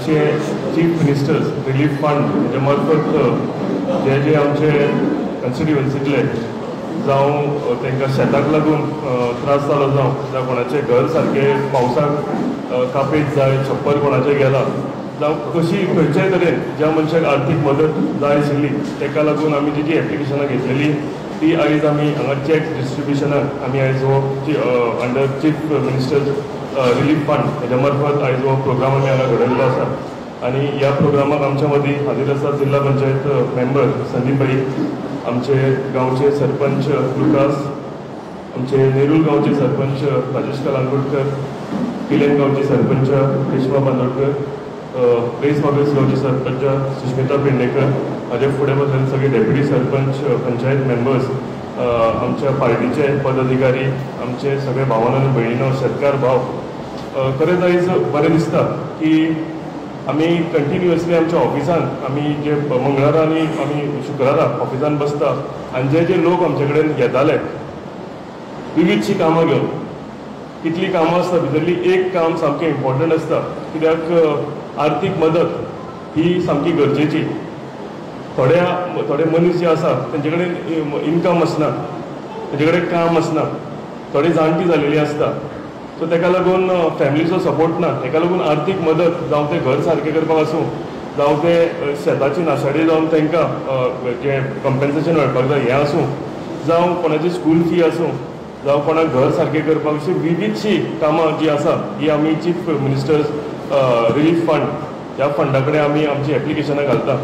आमचे chief ministers relief fund हेजे मार्फत जे जे आमचे कॉन्स्टिट्युएन्सीतले जावं तांकां शेताक लागून त्रास जालो जावं कोणाचें घर सारकें पावसाक कापीत जाय छप्पर कोणाचें गेलां जावं कशी खंयच्याय तरेन ज्या मनशाक आर्थीक मदत जाय आशिल्ली ताका लागून आमी जी एप्लिकेशनां घेतलेली ती आयज आमी हांगा चॅक डिस्ट्रिब्युशनाक आमी आयज हो under chief ministers relief fund हेज्या मार्फत आयज हो प्रोग्राम आमी हांगा घडयल्लो आसा आनी ह्या प्रोग्रामाक आमच्या मदीं हाजीर आसा जिल्हा पंचायत मेंबर संदीप भाई, आमचे गांवचे सरपंच लुकास, आमचे नेरूल गांवचे सरपंच राजेश कलांगुटकर, किलेन गांवचे सरपंच रेश्मा बांदोडकर, रेस मागस गांवचे सरपंच सुष्मिता पेडणेकर, हाजे फुडें बसलेले सगळे डेप्युटी सरपंच पंचायत मेंबर्स, आमच्या पार्टीचे पदाधिकारी, आमचे सगळे भावांनो आनी भयणीनो, शेतकार भाव, खरेंच आयज बरें दिसता की आमी कंटिन्युअसली आमच्या ऑफिसान आमी जे मंगळारा आनी आमी शुक्रारा ऑफिसान बसता आनी जे जे लोक आमचे कडेन येताले विविधशीं कामां घेवन, कितलीं कामां आसता भितरली एक काम सामकें इम्पॉर्टंट आसता कित्याक आर्थीक मदत ही सामकी गरजेची. थोडे मनीस जे आसा तेंचे कडेन इनकम आसना, तेंचे कडेन काम आसना, थोडी जाणटी जालेली आसता, सो ताका लागून फॅमिलीचो सपोर्ट ना, ताका लागून आर्थीक मदत जावं ते घर सारकें करपाक आसूं जावं ते शेताची नाशाडी जावन तांकां जे कंपेन्सेशन मेळपाक जाय हें आसूं जावं कोणाची स्कूल फी आसूं जावं कोणाक घर सारकें करपाक अशी विविधशीं कामां जी आसा ही आमी चीफ मिनिस्टर्स रिलीफ फंड ह्या फंडा कडेन आमी आमची एप्लिकेशनां घालता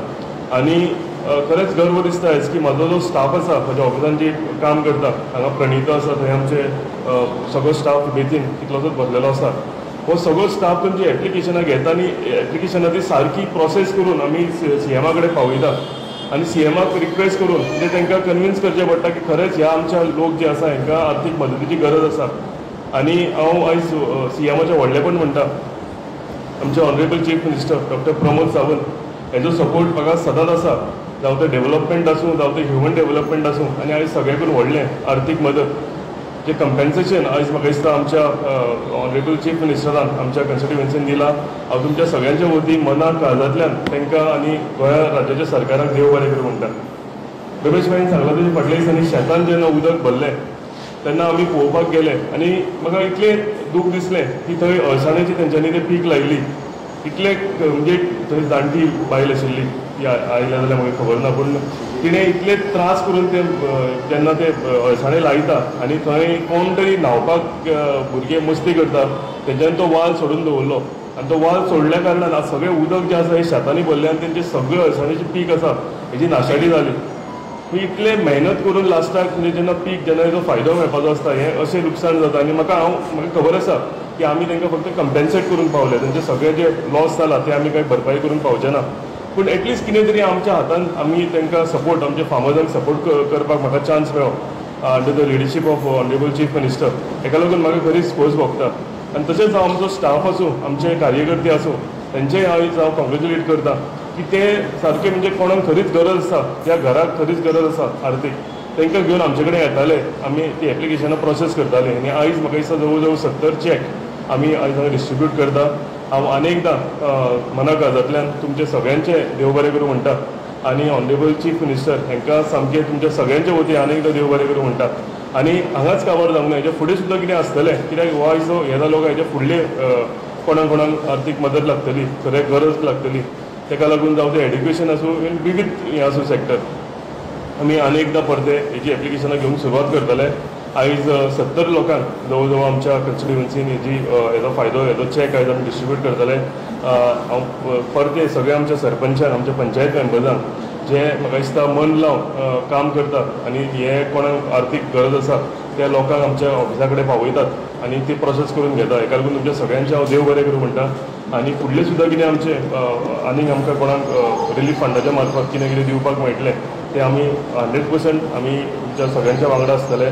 आनी खरेंच गर्व दिसता हेच की म्हाजो जो स्टाफ आसा म्हज्या ऑफिसान जी काम करता हांगा प्रणिता आसा, थंय आमचे सगळो स्टाफ बेतीन कितलोसोच भरलेलो आसा, हो सगळो स्टाफ तुमची एप्लिकेशनां घेता आनी एप्लिकेशनां ती सारकी प्रोसेस करून आमी सीएमा कडेन पावयता आनी सीएमाक रिक्वेस्ट करून म्हणजे तांकां कन्विन्स करचें पडटा की खरेंच ह्या आमच्या लोक जे आसा हांकां आर्थीक मदतीची गरज आसा. आनी हांव आयज सीएमाचें व्हडलेपण म्हणटा आमचे honourable chief minister doctor Pramod Sawant हेजो सपोर्ट म्हाका सदांच आसा, जावं ते डेव्हलपमेंट आसूं जावं ते ह्युमन डेव्हलपमेंट आसूं आनी आयज सगळ्याकून व्हडलें आर्थीक मदत जे कंपेन्सेशन आयज म्हाका दिसता आमच्या ऑनरेबल चीफ मिनिस्टरान आमच्या कॉन्स्टिट्युएन्सीन दिलां. हांव तुमच्या सगळ्यांच्या वतीन मनाक काळजांतल्यान तांकां आनी गोंया राज्याच्या सरकाराक देव बरें करूं म्हणटा. रमेश भाईन सांगलां तशें फाटल्या दिसांनी शेतान जेन्ना उदक भरलें तेन्ना आमी पळोवपाक गेले आनी म्हाका इतलें दूख दिसलें की थंय अळसाण्याची तेंच्यांनी तें पीक लायिल्ली, इतले म्हणजे थंय जाणटी बायल आशिल्ली आयल्या जाल्यार म्हाका खबर ना, पूण तिणें इतले त्रास करून ते जेन्ना ते अळसाणे लायता आनी थंय कोण तरी न्हांवपाक भुरगे मस्ती करता तेंच्यांनी तो वाल सोडून दवरलो आनी तो वाल सोडल्या कारणान आज सगळें उदक जें आसा हें शेतांनी भरलें आनी तेंचें सगळें अळसाण्याचें पीक आसा हेजी नाशाडी जाली. इतले मेहनत करून लास्टाक म्हणजे जेन्ना पीक जेन्ना हेजो फायदो मेळपाचो आसता हें अशें लुकसाण जाता आनी म्हाका खबर आसा की आमी तांकां फक्त कंपेन्सेट करून पावले, तेंचे सगळे जे लॉस जाला ते आमी कांय भरपाई करून पावचे ना, पूण एटलिस्ट कितें तरी आमच्या हातान आमी तांकां सपोर्ट आमच्या फार्मर्सांक सपोर्ट करपाक म्हाका चान्स मेळ्ळो under the leadership of honourable chief minister. हेका लागून म्हाका खरीच खोस भोगता आनी तशेंच हांव आमचो स्टाफ आसूं आमचे कार्यकर्ते आसूं तेंचेय आयज हांव कॉंग्रेच्युलेट करता की ते सारके म्हणजे कोणाक खरीच गरज आसा त्या घराक खरीच गरज आसा आर्थीक तांकां घेवन आमचे कडेन येताले, आमी ती एप्लिकेशनां प्रोसेस करताले आनी आयज म्हाका दिसता जवळ जवळ 70 चॅक आमी आयज हांगा डिस्ट्रिब्यूट करता. हांव अनेकदां मना काळजांतल्यान तुमचे सगळ्यांचे देव बरें करूं म्हणटा आनी ऑनरेबल चीफ मिनिस्टर हांकां सामकें तुमच्या सगळ्यांच्या वतीन अनेकदां देव बरें करूं म्हणटा आनी हांगाच काबार जावंक ना, हेच्या फुडें सुद्दां कितें आसतलें कित्याक हो आयज जो हे जालो काय हेच्या फुडले कोणाक आर्थीक मदत लागतली, खरें गरज लागतली, ताका लागून जावं तें एड्युकेशन आसूं विविध हें आसूं सॅक्टर आमी अनेकदां परते हेजी एप्लिकेशनां घेवंक सुरवात करतले. आयज 70 लोकांक जवळ जवळ आमच्या कॉन्स्टिट्युएन्सीन हेजो फायदो हेजो चॅक आयज आमी डिस्ट्रिब्यूट करतले. हांव परते सगळ्या आमच्या सरपंचांक आमच्या पंचायत मेंबर्सांक जे म्हाका दिसता मन लावन काम करतात आनी हे कोणाक आर्थीक गरज आसा त्या लोकांक आमच्या ऑफिसा कडेन पावयतात आनी ती प्रोसेस करून घेता. हेका लागून तुमच्या सगळ्यांचे हांव देव बरें करूं म्हणटा आनी फुडलें सुद्दां कितें आमचें आनीक आमकां कोणाक रिलीफ फंडाच्या मार्फत कितें कितें दिवपाक मेळटलें तें आमी 100% आमी तुमच्या सगळ्यांच्या वांगडा आसतले.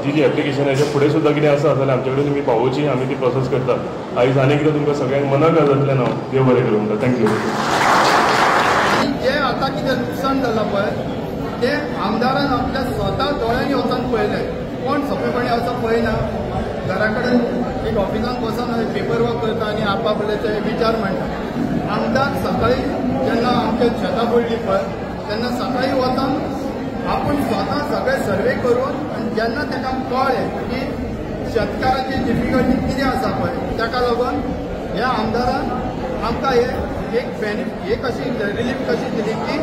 जी एप्लिकेशन हेच्या फुडें सुद्दां कितें आसा जाल्यार आमचे कडेन तुमी पावोवची, आमी ती प्रोसेस करतात. आयज आनी कितें तुमकां सगळ्यांक मनाक जातल्यान हांव देव बरें करूं म्हणटा. थँक्यू. जें आतां कितें लुकसाण जालां पळय तें आमदारान आपल्या स्वता दोळ्यांनी वचून पळयलें, कोण सोंपेपणी असो पळयना, घरा कडेन एक ऑफिसान बसून पेपर वर्क करता आनी आपआपल्याचे विचार मांडटा आमदार सकाळी जेन्ना आमच्या शेतां पडली पळय तेन्ना सकाळी वचून आपूण स्वता सगळे सर्वे करून आनी जेन्ना ताका कळ्ळें की शेतकाराची डिफिकल्टी कितें आसा पळय ताका लागून ह्या आमदारान आमकां हे कशी रिलीफ कशी दिली की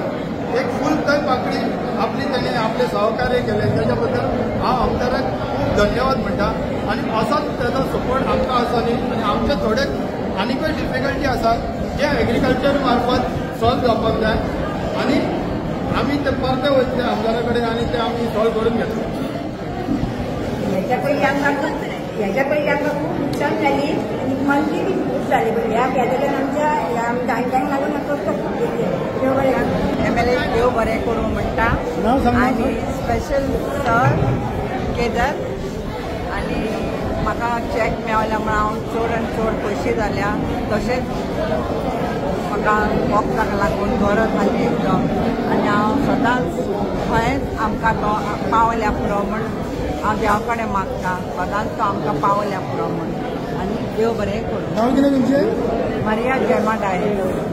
एक फूल तय पाकळी आपली ताणें आपले सहकार्य केले त्याच्या बद्दल हांव आमदाराक खूब धन्यवाद म्हणटा आनी असोच ताचो सपोर्ट आमकां आसा न्ही आनी आमचे थोडे आनीकय डिफिकल्टी आसा जे एग्रीकल्चर मार्फत सॉल्व जावपाक जाय आनी आमी ते परते वयतले आमदारा कडेन आनी ते आमी सॉल्व करून घेतले. ह्याच्या पयलीं आमकां खूब नुकसान जाली आनी मंदी बी खूब जाली पण ह्या गॅदरीन आमच्या जाणट्यांक लागून आमकां खूब देव बरें MLA देव बरें करूं म्हणटा आनी स्पेशल सर केदार आनी म्हाका चॅक मेळ्ळा म्हण हांव चड आनी चड पयशे जाल्या तशेंच म्हाका वखदाक लागून गरज जाली एकदम आनी हांव सदांच खंयच आमकां तो पावल्या पुरो म्हण हांव देवा कडेन मागता सदांच तो आमकां पावल्या पुरो म्हण आनी देव बरें करूं. नांव कितें तुमचें? मारिया जर्मा डायरेक्टर.